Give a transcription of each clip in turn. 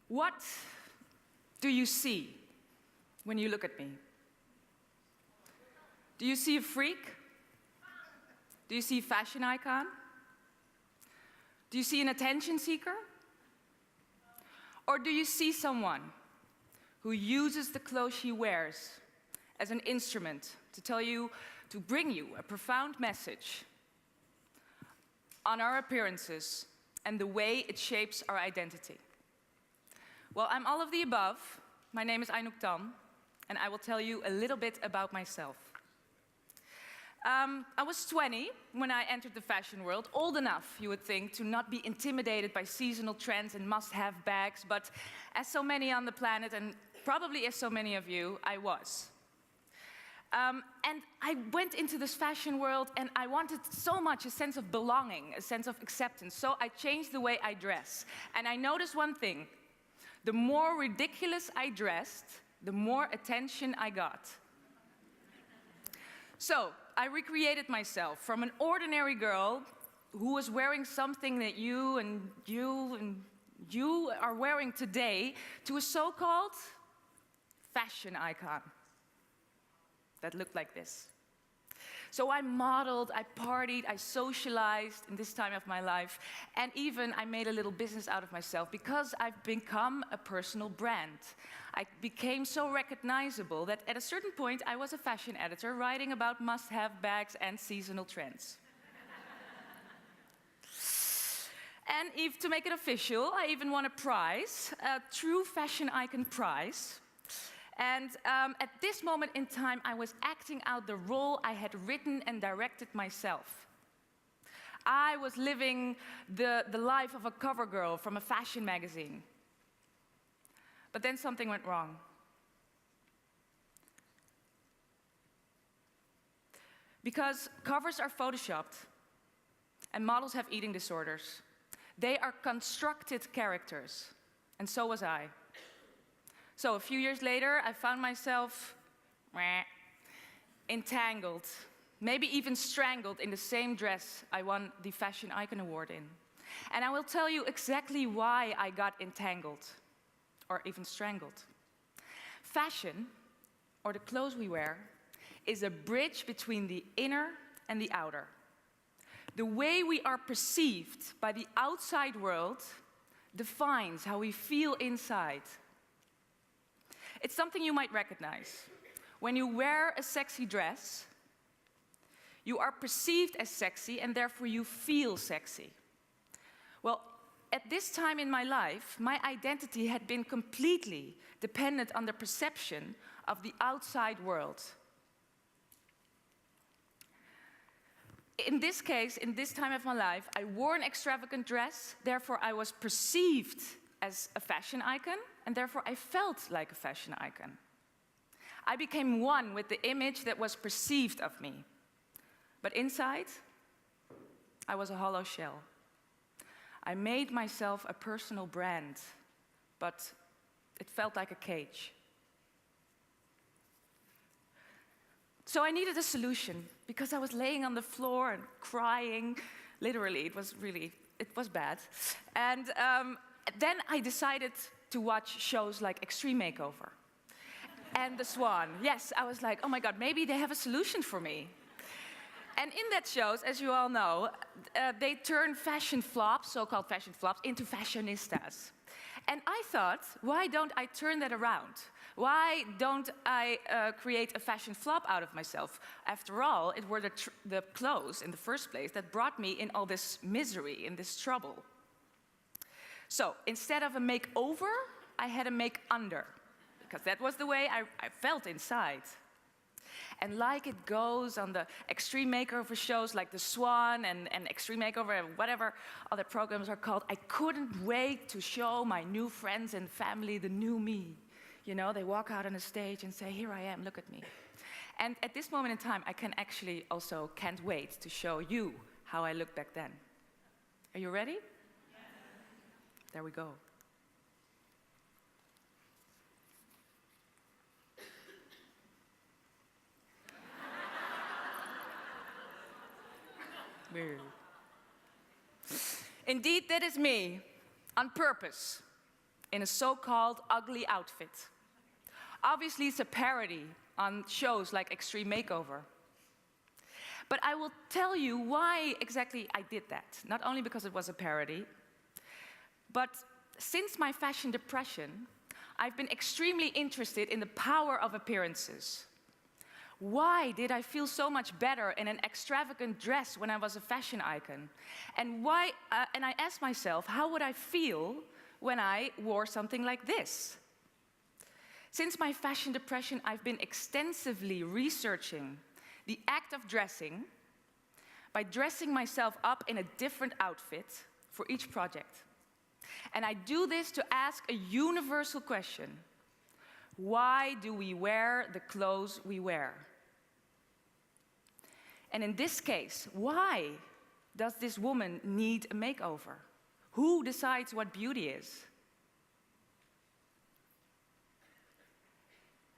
What do you see when you look at me? Do you see a freak? Do you see a fashion icon? Do you see an attention seeker? Or do you see someone who uses the clothes she wears as an instrument to bring you a profound message on our appearances and the way it shapes our identity? Well, I'm all of the above. My name is Aynouk, and I will tell you a little bit about myself. I was 20 when I entered the fashion world, old enough, you would think, to not be intimidated by seasonal trends and must-have bags, but as so many on the planet, and probably as so many of you, I was. And I went into this fashion world, and I wanted so much a sense of belonging, a sense of acceptance, so I changed the way I dress. And I noticed one thing: the more ridiculous I dressed, the more attention I got. So I recreated myself from an ordinary girl who was wearing something that you are wearing today to a so-called fashion icon that looked like this. So I modeled, I partied, I socialized in this time of my life, and even I made a little business out of myself because I've become a personal brand. I became so recognizable that at a certain point I was a fashion editor writing about must-have bags and seasonal trends. And if, to make it official, I even won a prize, a true fashion icon prize. And at this moment in time, I was acting out the role I had written and directed myself. I was living the life of a cover girl from a fashion magazine. But then something went wrong. Because covers are photoshopped, and models have eating disorders. They are constructed characters, and so was I. So a few years later, I found myself entangled, maybe even strangled in the same dress I won the Fashion Icon Award in. And I will tell you exactly why I got entangled, or even strangled. Fashion, or the clothes we wear, is a bridge between the inner and the outer. The way we are perceived by the outside world defines how we feel inside. It's something you might recognize. When you wear a sexy dress, you are perceived as sexy and therefore you feel sexy. Well, at this time in my life, my identity had been completely dependent on the perception of the outside world. In this case, in this time of my life, I wore an extravagant dress, therefore I was perceived as a fashion icon, and therefore I felt like a fashion icon. I became one with the image that was perceived of me. But inside, I was a hollow shell. I made myself a personal brand, but it felt like a cage. So I needed a solution, because I was laying on the floor and crying. Literally, it was bad. And then I decided to watch shows like Extreme Makeover and The Swan. Yes, I was like, oh my God, maybe they have a solution for me. And in that shows, as you all know, they turn fashion flops, so-called fashion flops, into fashionistas. And I thought, why don't I turn that around? Why don't I create a fashion flop out of myself? After all, it were the clothes in the first place that brought me in all this misery, in this trouble. So instead of a makeover, I had a make-under, because that was the way I felt inside. And like it goes on the extreme makeover shows like The Swan and Extreme Makeover and whatever other programs are called, I couldn't wait to show my new friends and family the new me. You know, they walk out on the stage and say, here I am, look at me. And at this moment in time, I can actually also can't wait to show you how I looked back then. Are you ready? Yes. There we go. me. Indeed, that is me, on purpose, in a so-called ugly outfit. Obviously, it's a parody on shows like Extreme Makeover. But I will tell you why exactly I did that. Not only because it was a parody, but since my fashion depression, I've been extremely interested in the power of appearances. Why did I feel so much better in an extravagant dress when I was a fashion icon? And I asked myself, how would I feel when I wore something like this? Since my fashion depression, I've been extensively researching the act of dressing by dressing myself up in a different outfit for each project. And I do this to ask a universal question. Why do we wear the clothes we wear? And in this case, why does this woman need a makeover? Who decides what beauty is?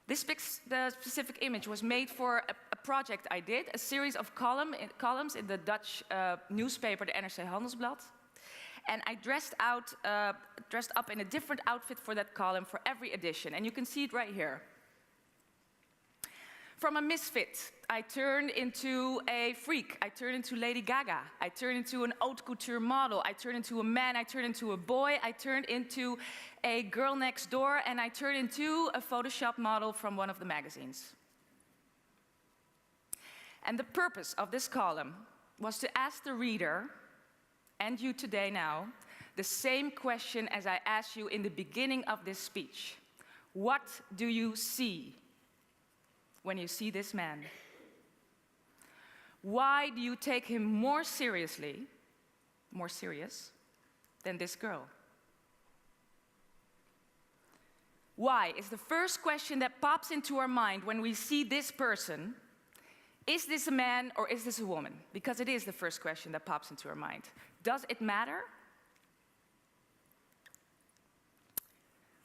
The specific image was made for a project I did, a series of columns in the Dutch newspaper, the NRC Handelsblad. And I dressed up in a different outfit for that column for every edition. And you can see it right here. From a misfit, I turned into a freak. I turned into Lady Gaga. I turned into an haute couture model. I turned into a man. I turned into a boy. I turned into a girl next door. And I turned into a Photoshop model from one of the magazines. And the purpose of this column was to ask the reader, and you today now, the same question as I asked you in the beginning of this speech. What do you see when you see this man? Why do you take him more serious than this girl? Why is the first question that pops into our mind when we see this person. Is this a man or is this a woman? Because it is the first question that pops into our mind. Does it matter?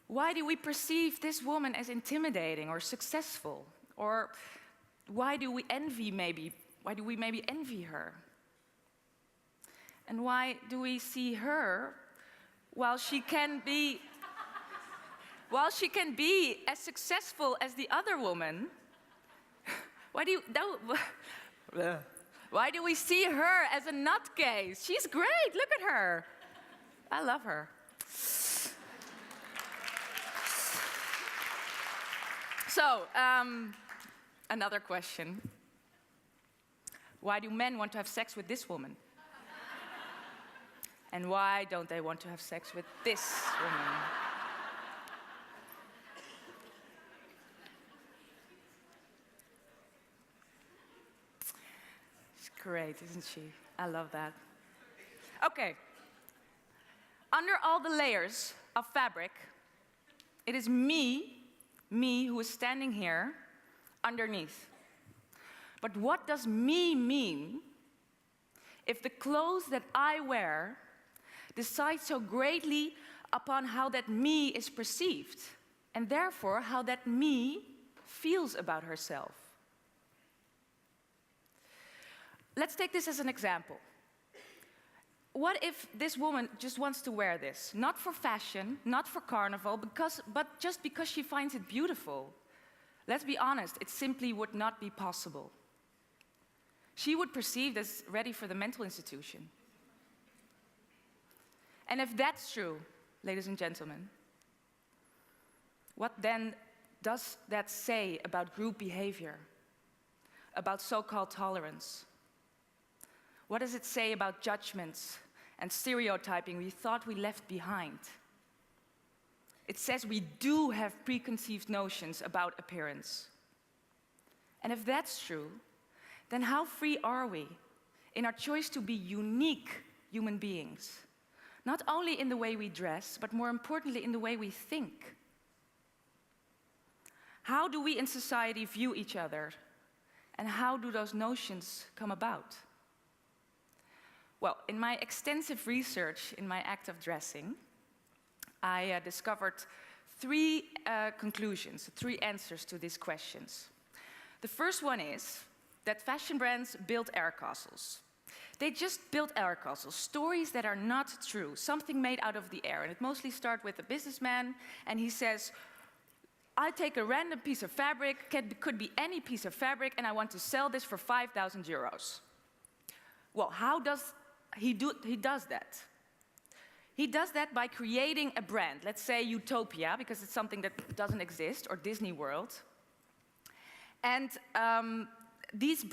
Why do we perceive this woman as intimidating or successful? Or why do we maybe envy her? And why do we see her while she can be as successful as the other woman? Why do we see her as a nutcase? She's great, look at her. I love her. So, another question. Why do men want to have sex with this woman? And why don't they want to have sex with this woman? Great, isn't she? I love that. Okay. Under all the layers of fabric, it is me who is standing here underneath. But what does me mean if the clothes that I wear decide so greatly upon how that me is perceived, and therefore how that me feels about herself? Let's take this as an example. What if this woman just wants to wear this? Not for fashion, not for carnival, but just because she finds it beautiful. Let's be honest, it simply would not be possible. She would perceive this ready for the mental institution. And if that's true, ladies and gentlemen, what then does that say about group behavior? About so-called tolerance? What does it say about judgments and stereotyping we thought we left behind? It says we do have preconceived notions about appearance. And if that's true, then how free are we in our choice to be unique human beings? Not only in the way we dress, but more importantly in the way we think. How do we in society view each other? And how do those notions come about? Well, in my extensive research in my act of dressing, I discovered three conclusions, three answers to these questions. The first one is that fashion brands build air castles. they just build air castles, stories that are not true, something made out of the air. And it mostly starts with a businessman, and he says, I take a random piece of fabric, could be any piece of fabric, and I want to sell this for 5,000 euros. Well, how does he does that? He does that by creating a brand. Let's say Utopia, because it's something that doesn't exist, or Disney World. And this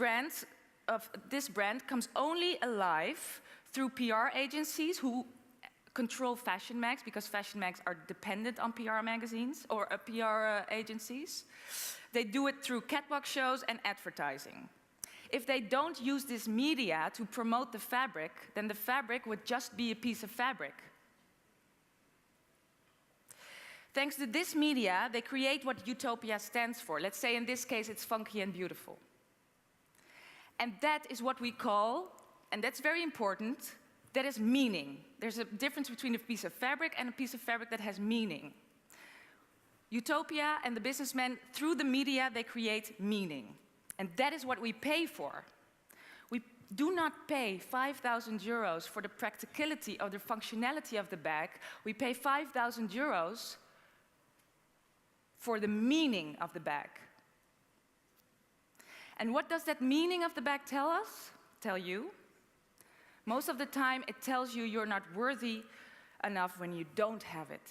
brand comes only alive through PR agencies who control fashion mags, because fashion mags are dependent on PR magazines or PR agencies. They do it through catwalk shows and advertising. If they don't use this media to promote the fabric, then the fabric would just be a piece of fabric. Thanks to this media, they create what Utopia stands for. Let's say in this case it's funky and beautiful. And that is what we call, and that's very important, that is meaning. There's a difference between a piece of fabric and a piece of fabric that has meaning. Utopia and the businessmen, through the media, they create meaning. And that is what we pay for. We do not pay 5,000 euros for the practicality or the functionality of the bag. We pay 5,000 euros for the meaning of the bag. And what does that meaning of the bag tell us? Tell you? Most of the time, it tells you you're not worthy enough when you don't have it.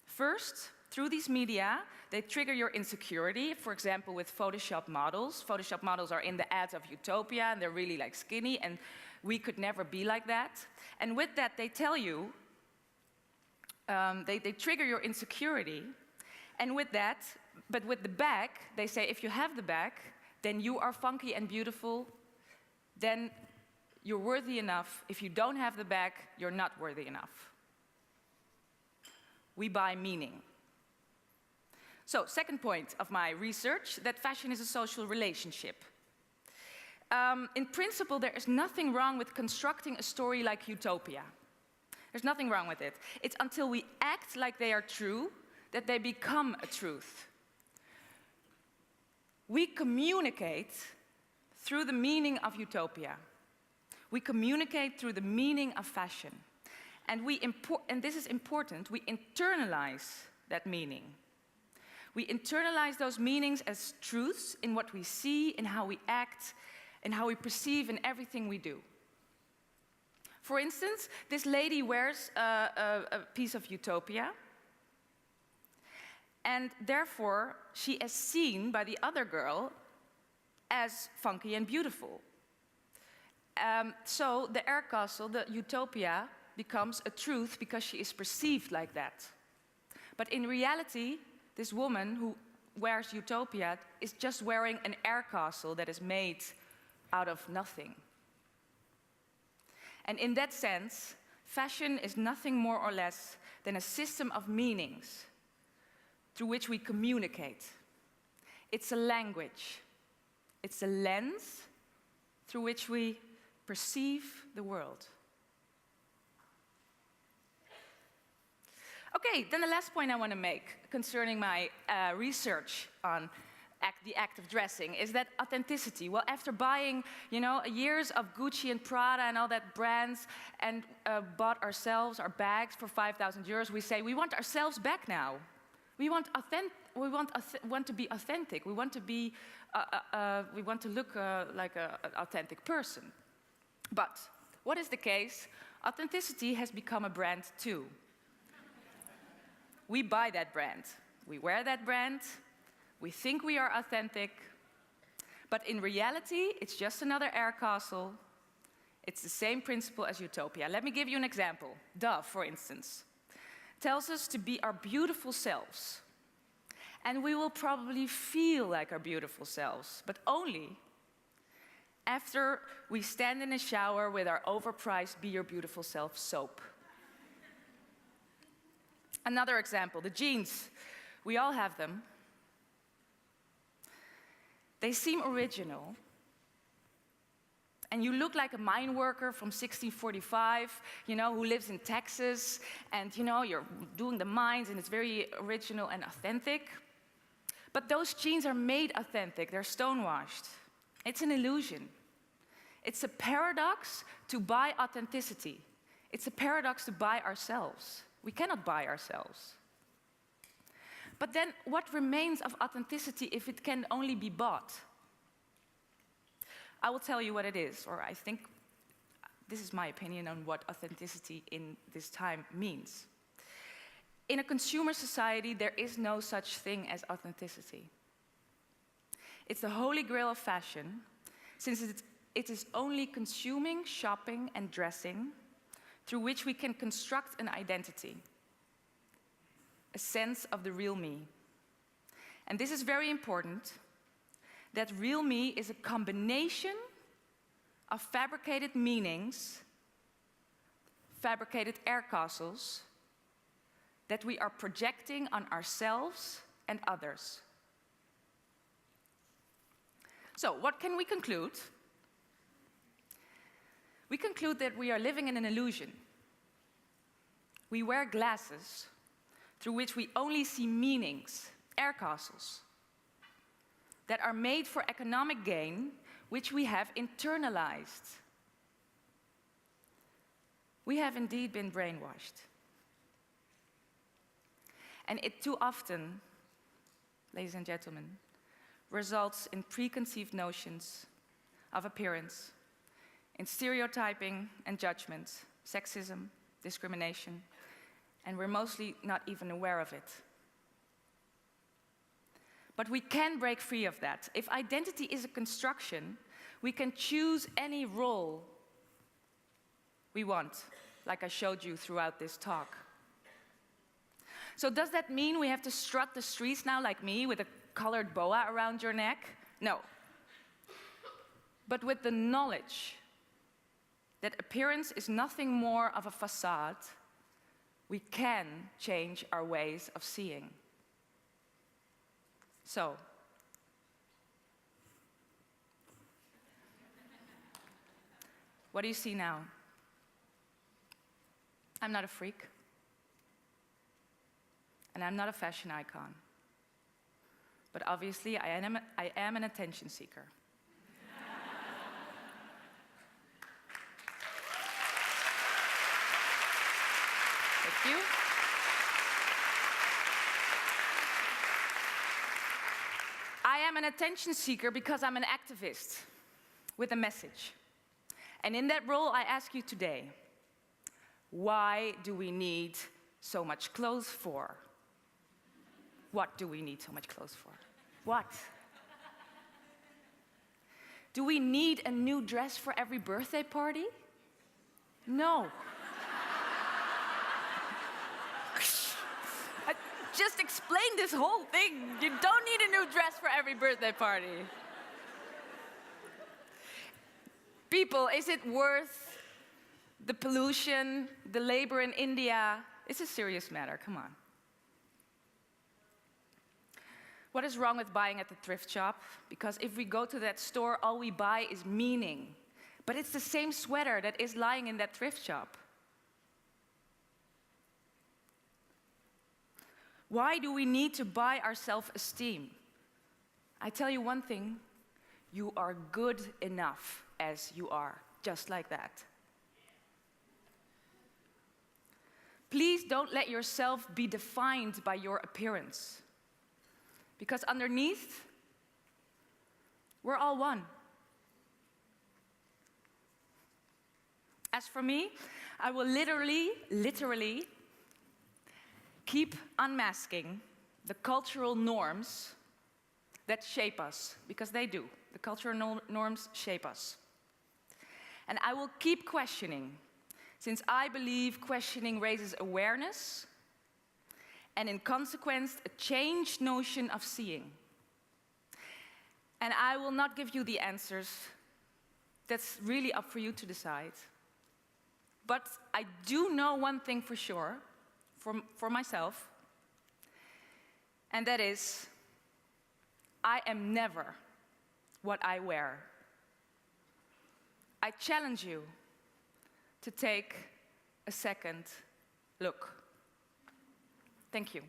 First, through these media, they trigger your insecurity, for example, with Photoshop models. Photoshop models are in the ads of Utopia, and they're really like skinny, and we could never be like that. And with that, they tell you, they trigger your insecurity. And with that, but with the bag, they say if you have the bag, then you are funky and beautiful, then you're worthy enough. If you don't have the bag, you're not worthy enough. We buy meaning. So, second point of my research, that fashion is a social relationship. In principle, there is nothing wrong with constructing a story like Utopia. There's nothing wrong with it. It's until we act like they are true that they become a truth. We communicate through the meaning of Utopia. We communicate through the meaning of fashion. And this is important, we internalize that meaning. We internalize those meanings as truths in what we see, in how we act, in how we perceive in everything we do. For instance, this lady wears a piece of Utopia, and therefore she is seen by the other girl as funky and beautiful. So the air castle, the Utopia, becomes a truth because she is perceived like that. But in reality, this woman who wears Utopia is just wearing an air castle that is made out of nothing. And in that sense, fashion is nothing more or less than a system of meanings through which we communicate. It's a language. It's a lens through which we perceive the world. Okay, then the last point I want to make concerning my research on the act of dressing is that authenticity. Well, after buying, years of Gucci and Prada and all that brands, and bought ourselves our bags for 5,000 euros, we say we want ourselves back now. We want to be authentic. We want to be. We want to look like an authentic person. But what is the case? Authenticity has become a brand too. We buy that brand. We wear that brand. We think we are authentic. But in reality, it's just another air castle. It's the same principle as Utopia. Let me give you an example. Dove, for instance, tells us to be our beautiful selves. And we will probably feel like our beautiful selves, but only after we stand in a shower with our overpriced Be Your Beautiful Self soap. Another example, the jeans. We all have them. They seem original. And you look like a mine worker from 1645, who lives in Texas, and you're doing the mines, and it's very original and authentic. But those jeans are made authentic, they're stonewashed. It's an illusion. It's a paradox to buy authenticity. It's a paradox to buy ourselves. We cannot buy ourselves. But then what remains of authenticity if it can only be bought? I will tell you what it is, or I think this is my opinion on what authenticity in this time means. In a consumer society, there is no such thing as authenticity. It's the holy grail of fashion, since it is only consuming, shopping, and dressing through which we can construct an identity, a sense of the real me. And this is very important, that real me is a combination of fabricated meanings, fabricated air castles, that we are projecting on ourselves and others. So, what can we conclude? We conclude that we are living in an illusion. We wear glasses through which we only see meanings, air castles, that are made for economic gain, which we have internalized. We have indeed been brainwashed. And it too often, ladies and gentlemen, results in preconceived notions of appearance, in stereotyping and judgment, sexism, discrimination, and we're mostly not even aware of it. But we can break free of that. If identity is a construction, we can choose any role we want, like I showed you throughout this talk. So does that mean we have to strut the streets now like me with a colored boa around your neck? No. But with the knowledge that appearance is nothing more of a facade, we can change our ways of seeing. So, what do you see now? I'm not a freak. And I'm not a fashion icon. But obviously, I am an attention seeker. Thank you. I am an attention seeker because I'm an activist with a message. And in that role, I ask you today, why do we need so much clothes for? What do we need so much clothes for? What? Do we need a new dress for every birthday party? No. I just explained this whole thing. You don't need a new dress for every birthday party. People, is it worth the pollution, the labor in India? It's a serious matter, come on. What is wrong with buying at the thrift shop? Because if we go to that store, all we buy is meaning. But it's the same sweater that is lying in that thrift shop. Why do we need to buy our self-esteem? I tell you one thing, you are good enough as you are, just like that. Please don't let yourself be defined by your appearance. Because underneath, we're all one. As for me, I will literally keep unmasking the cultural norms that shape us, because they do. The cultural norms shape us. And I will keep questioning, since I believe questioning raises awareness, and in consequence, a changed notion of seeing. And I will not give you the answers. That's really up for you to decide. But I do know one thing for sure, for myself, and that is, I am never what I wear. I challenge you to take a second look. Thank you.